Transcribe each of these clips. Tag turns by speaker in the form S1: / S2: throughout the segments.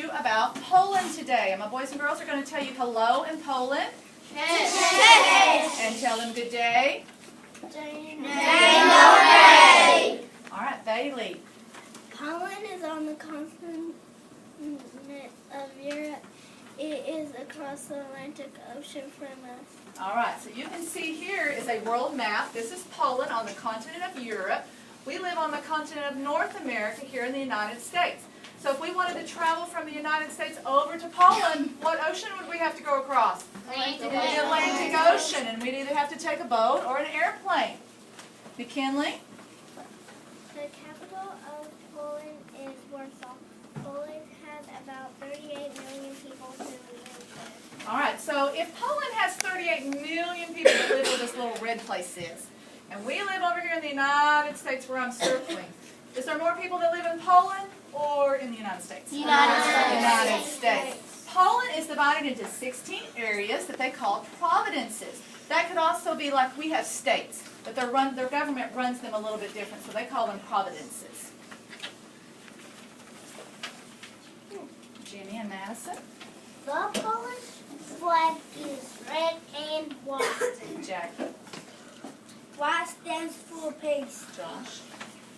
S1: you about Poland today. And my boys and girls are going to tell you hello in Poland.
S2: Yes.
S1: And tell them good day.
S2: Dzień
S1: All right, Bailey.
S2: Poland is on the continent of Europe. It is across the Atlantic Ocean from us.
S1: All right, so you can see here is a world map. This is Poland on the continent of Europe. We live on the continent of North America here in the United States. So if we wanted to travel from the United States over to Poland, what ocean would we have to go across? The Atlantic Ocean, and we'd either have to take a boat or an airplane. McKinley?
S2: The capital of Poland is Warsaw. Poland has about 38 million people who live there.
S1: All right, so if Poland has 38 million people that live where this little red place is, and we live over here in the United States where I'm circling, is there more people that live in Poland or in the United States? United States. Poland is divided into 16 areas that they call provinces. That could also be like we have states, but their government runs them a little bit different, so they call them provinces. Jenny and Madison.
S2: The Polish flag is red and white.
S1: Jackie.
S2: White stands for peace.
S1: Josh.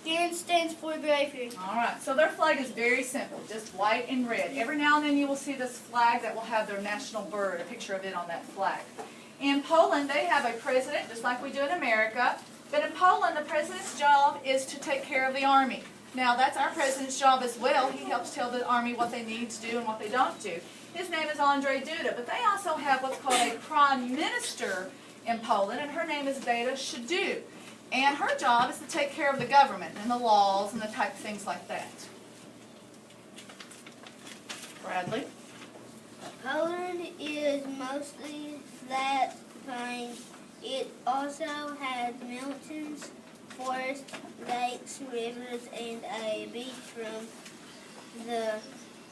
S2: Green stands for bravery.
S1: All right, so their flag is very simple, just white and red. Every now and then you will see this flag that will have their national bird, a picture of it on that flag. In Poland, they have a president, just like we do in America, but in Poland, the president's job is to take care of the army. Now, that's our president's job as well. He helps tell the army what they need to do and what they don't do. His name is Andrzej Duda, but they also have what's called a prime minister in Poland, and her name is Beata Szydło. And her job is to take care of the government and the laws and the type of things like that. Bradley?
S2: Poland is mostly flat plain. It also has mountains, forests, lakes, rivers, and a beach from the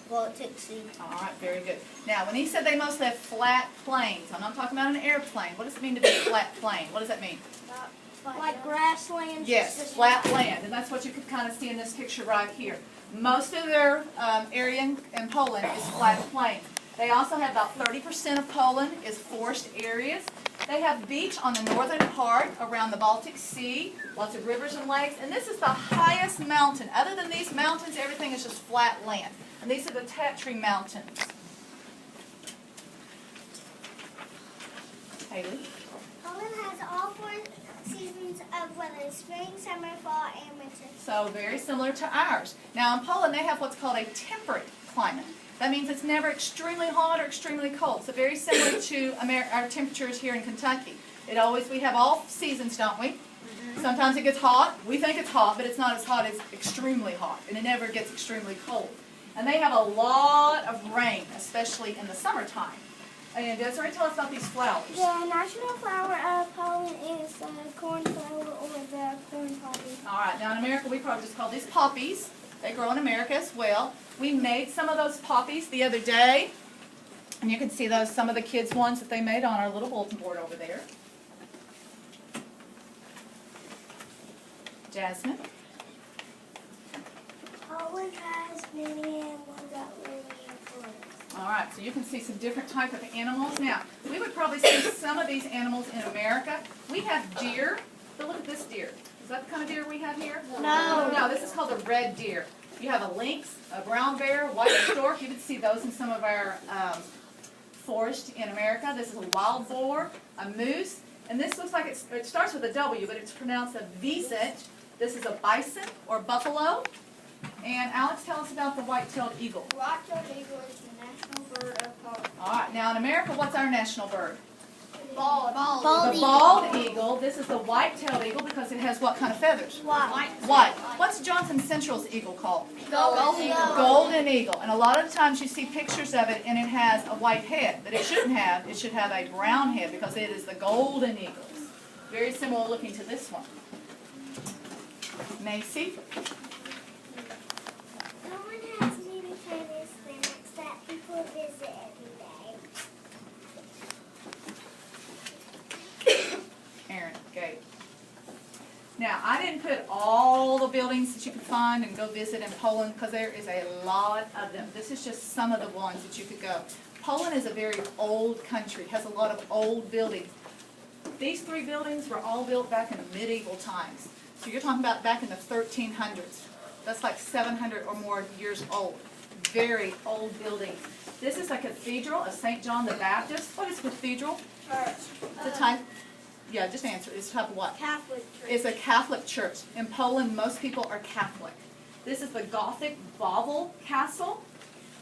S2: Baltic Sea.
S1: All right, very good. Now, when he said they mostly have flat plains, I'm not talking about an airplane. What does it mean to be a flat plain? What does that mean?
S2: Like grasslands?
S1: Yes, flat land, and that's what you can kind of see in this picture right here. Most of their area in Poland is flat plains. They also have about 30% of Poland is forest areas. They have beach on the northern part around the Baltic Sea, lots of rivers and lakes, and this is the highest mountain. Other than these mountains, everything is just flat land. And these are the Tatry Mountains. Haley?
S2: Poland has all four seasons of weather: spring, summer, fall, and winter.
S1: So very similar to ours. Now in Poland they have what's called a temperate climate. That means it's never extremely hot or extremely cold. So very similar to our temperatures here in Kentucky. We have all seasons, don't we? Sometimes it gets hot. We think it's hot, but it's not as hot as extremely hot. And it never gets extremely cold. And they have a lot of rain, especially in the summertime. And Desiree, tell us about these flowers.
S2: The national flower of Poland is the cornflower or the corn poppy.
S1: All right, now in America we probably just call these poppies. They grow in America as well. We made some of those poppies the other day. And you can see those, some of the kids' ones that they made on our little bulletin board over there. Jasmine?
S2: Poland has many animals that live in forests.
S1: All right, so you can see some different type of animals. Now, we would probably see some of these animals in America. We have deer. But look at this deer. Is that the kind of deer we have here?
S2: No.
S1: No, this is called a red deer. You have a lynx, a brown bear, white stork. You would see those in some of our forests in America. This is a wild boar, a moose, and this looks like it starts with a W, but it's pronounced a wisent. This is a bison or buffalo. And Alex, tell us about the white-tailed eagle.
S2: White-tailed eagle is the national bird of Poland.
S1: All right, now in America, what's our national bird?
S2: Bald
S1: The bald eagle. This is the white-tailed eagle because it has what kind of feathers?
S2: White.
S1: White. What's Johnson Central's eagle called?
S2: Golden eagle.
S1: Golden eagle. And a lot of the times you see pictures of it and it has a white head, but it shouldn't have. It should have a brown head because it is the golden eagle. Very similar looking to this one. Macy?
S2: Poland has many famous landmarks that people visit every day.
S1: Aaron, Gabe. Now, I didn't put all the buildings buildings that you can find and go visit in Poland, because there is a lot of them. This is just some of the ones that you could go. Poland is a very old country, has a lot of old buildings. These 3 buildings were all built back in the medieval times. So you're talking about back in the 1300s. That's like 700 or more years old. Very old buildings. This is a cathedral of St. John the Baptist. What is a cathedral? The type. Yeah, just answer. It's type of what?
S2: Catholic church.
S1: It's a Catholic church. In Poland, most people are Catholic. This is the Gothic Wawel Castle.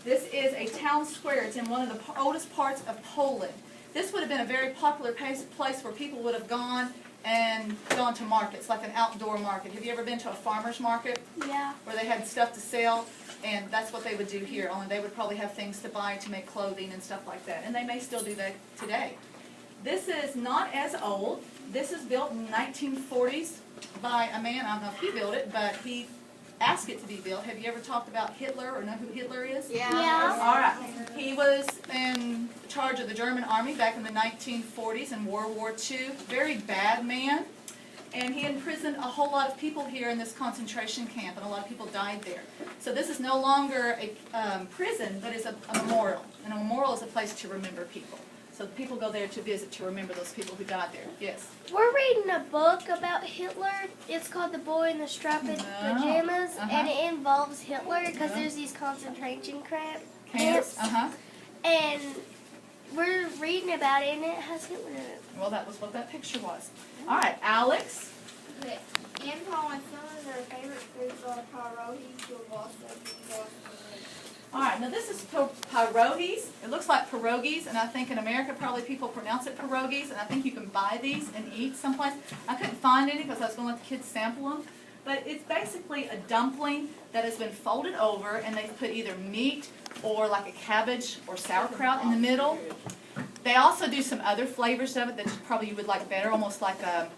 S1: This is a town square. It's in one of the oldest parts of Poland. This would have been a very popular place where people would have gone to markets, like an outdoor market. Have you ever been to a farmer's market?
S2: Yeah.
S1: Where they had stuff to sell? And that's what they would do here, only they would probably have things to buy to make clothing and stuff like that. And they may still do that today. This is not as old. This is built in the 1940s by a man. I don't know if he built it, but he asked it to be built. Have you ever talked about Hitler or know who Hitler is?
S2: Yeah.
S1: All right. He was in charge of the German army back in the 1940s in World War II. Very bad man. And he imprisoned a whole lot of people here in this concentration camp, and a lot of people died there. So this is no longer a prison, but it's a memorial. And a memorial is a place to remember people. So people go there to visit to remember those people who died there. Yes?
S2: We're reading a book about Hitler. It's called The Boy in the Striped Pajamas, and it involves Hitler because there's these concentration camps. And we're reading about it, and it has Hitler in it.
S1: Well, that was what that picture was. All right, Alex.
S3: Okay. In Poland, some of their favorite foods are pierogies, kielbasa,
S1: All right, now this is pierogies. It looks like pierogies, and I think in America probably people pronounce it pierogies, and I think you can buy these and eat someplace. I couldn't find any because I was going to let the kids sample them. But it's basically a dumpling that has been folded over, and they've put either meat or like a cabbage or sauerkraut in the middle. They also do some other flavors of it that probably you would like better, almost like a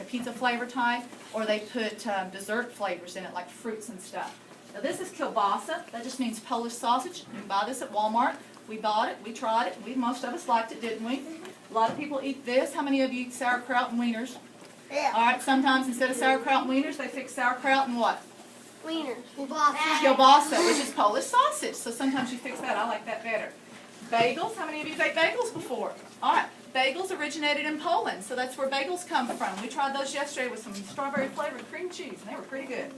S1: pizza flavor type, or they put dessert flavors in it, like fruits and stuff. Now this is kielbasa. That just means Polish sausage. You can buy this at Walmart. We bought it. We tried it. Most of us liked it, didn't we? A lot of people eat this. How many of you eat sauerkraut and wieners?
S2: Yeah.
S1: All right, sometimes instead of sauerkraut and wieners, they fix sauerkraut and what?
S2: Wiener.
S1: Kielbasa, which is Polish sausage. So sometimes you fix that. I like that better. Bagels. How many of you have ate bagels before? All right. Bagels originated in Poland, so that's where bagels come from. We tried those yesterday with some strawberry flavored cream cheese, and they were pretty good.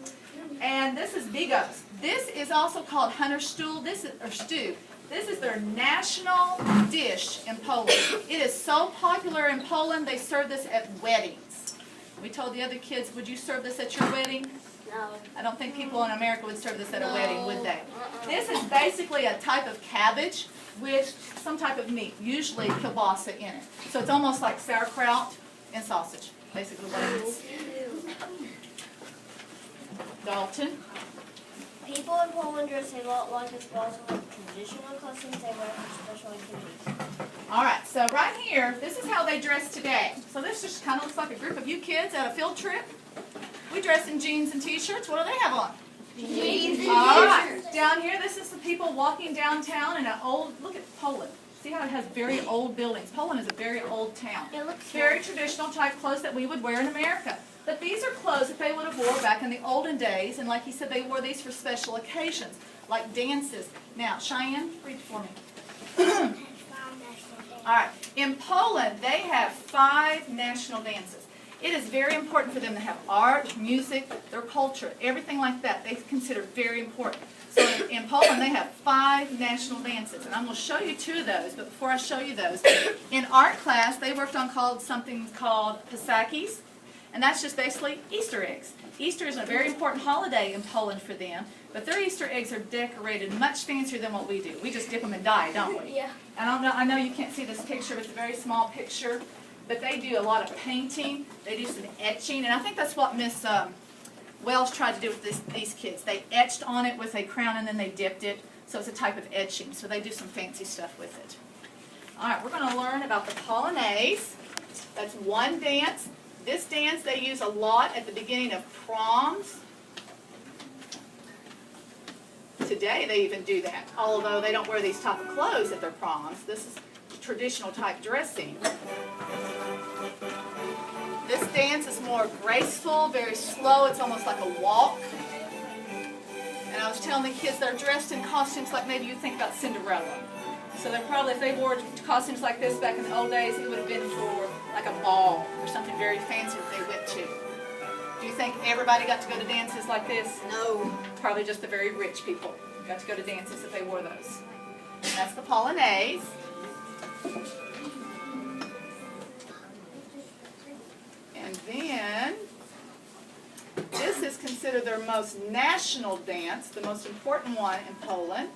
S1: And this is bigos. This is also called hunter stew. Stew. This is their national dish in Poland. It is so popular in Poland, they serve this at weddings. We told the other kids, would you serve this at your wedding?
S2: No.
S1: I don't think people in America would serve this at a wedding, would they? This is basically a type of cabbage with some type of meat, usually kielbasa in it. So it's almost like sauerkraut and sausage, basically what it is. Dalton?
S2: People in Poland dress a lot like us, but also with traditional costumes they wear for special activities.
S1: All right, so right here, this is how they dress today. So this just kind of looks like a group of you kids at a field trip. We dress in jeans and t-shirts. What do they have on?
S2: Jeans and
S1: All right, down here, this is the people walking downtown in an old, look at Poland. See how it has very old buildings. Poland is a very old town.
S2: It looks
S1: Very traditional type clothes that we would wear in America. But these are clothes that they would have wore back in the olden days, and like he said, they wore these for special occasions, like dances. Now, Cheyenne, read for me. All right, in Poland, they have 5 national dances. It is very important for them to have art, music, their culture, everything like that. They consider very important. So in Poland, they have 5 national dances, and I'm going to show you 2 of those. But before I show you those, in art class, they worked on something called Pisakis, and that's just basically Easter eggs. Easter is a very important holiday in Poland for them, but their Easter eggs are decorated much fancier than what we do. We just dip them in dye, don't we?
S2: Yeah.
S1: And I know you can't see this picture, but it's a very small picture. But they do a lot of painting. They do some etching, and I think that's what Miss Wells tried to do with these kids. They etched on it with a crayon, and then they dipped it. So it's a type of etching. So they do some fancy stuff with it. All right, we're going to learn about the Polonaise. That's one dance. This dance they use a lot at the beginning of proms. Today they even do that, although they don't wear these type of clothes at their proms. This is traditional type dressing. This dance is more graceful, very slow. It's almost like a walk. And I was telling the kids they're dressed in costumes like maybe you think about Cinderella. So they're probably, if they wore costumes like this back in the old days, it would have been for like a ball or something very fancy that they went to. Do you think everybody got to go to dances like this?
S3: No.
S1: Probably just the very rich people got to go to dances if they wore those. And that's the Polonaise. And then, this is considered their most national dance, the most important one in Poland.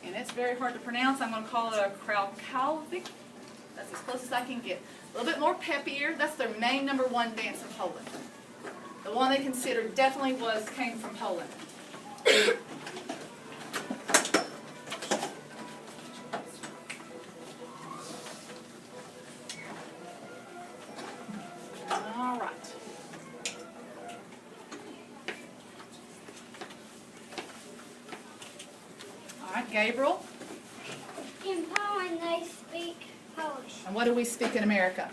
S1: And it's very hard to pronounce. I'm going to call it a Krałkowiak. That's as close as I can get. A little bit more peppier. That's their main #1 dance in Poland. The one they considered definitely came from Poland. All right. All right, Gabriel.
S2: In Poland, they speak Polish.
S1: And what do we speak in America?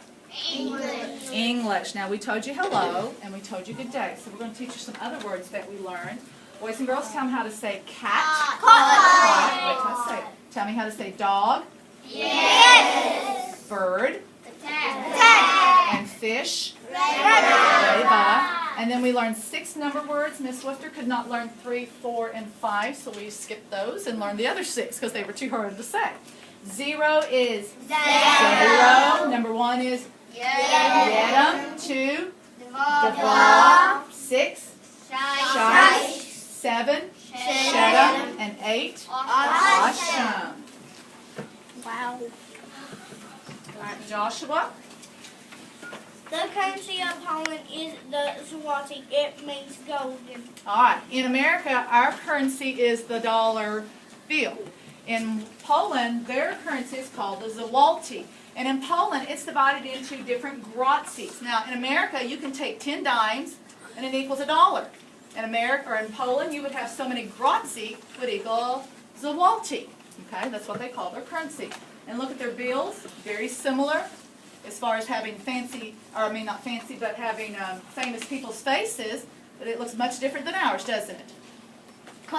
S2: English.
S1: English. Now, we told you hello, and we told you good day. So we're going to teach you some other words that we learned. Boys and girls, tell me how to say cat. Right, wait till I say it. Tell me how to say dog.
S2: Yes.
S1: Bird.
S2: Attack.
S1: And fish.
S2: Rainbow.
S1: And then we learned 6 number words. Miss Swifter could not learn 3, 4, and 5, so we skipped those and learned the other 6 because they were too hard to say. 0 is 0. Number 1 is Jedem. 2, Dwa. 6, Sześć. 7, Siedem. And 8, Osiem.
S2: Wow.
S1: All right, Joshua.
S2: The currency of Poland is the zloty. It means golden.
S1: All right. In America, our currency is the dollar bill. In Poland, their currency is called the zloty. And in Poland, it's divided into different grocies. Now, in America, you can take 10 dimes, and it equals $1. In America, or in Poland, you would have so many grocji would equal zloty. Okay, that's what they call their currency. And look at their bills, very similar as far as having fancy, or I mean not fancy, but having famous people's faces, but it looks much different than ours, doesn't it?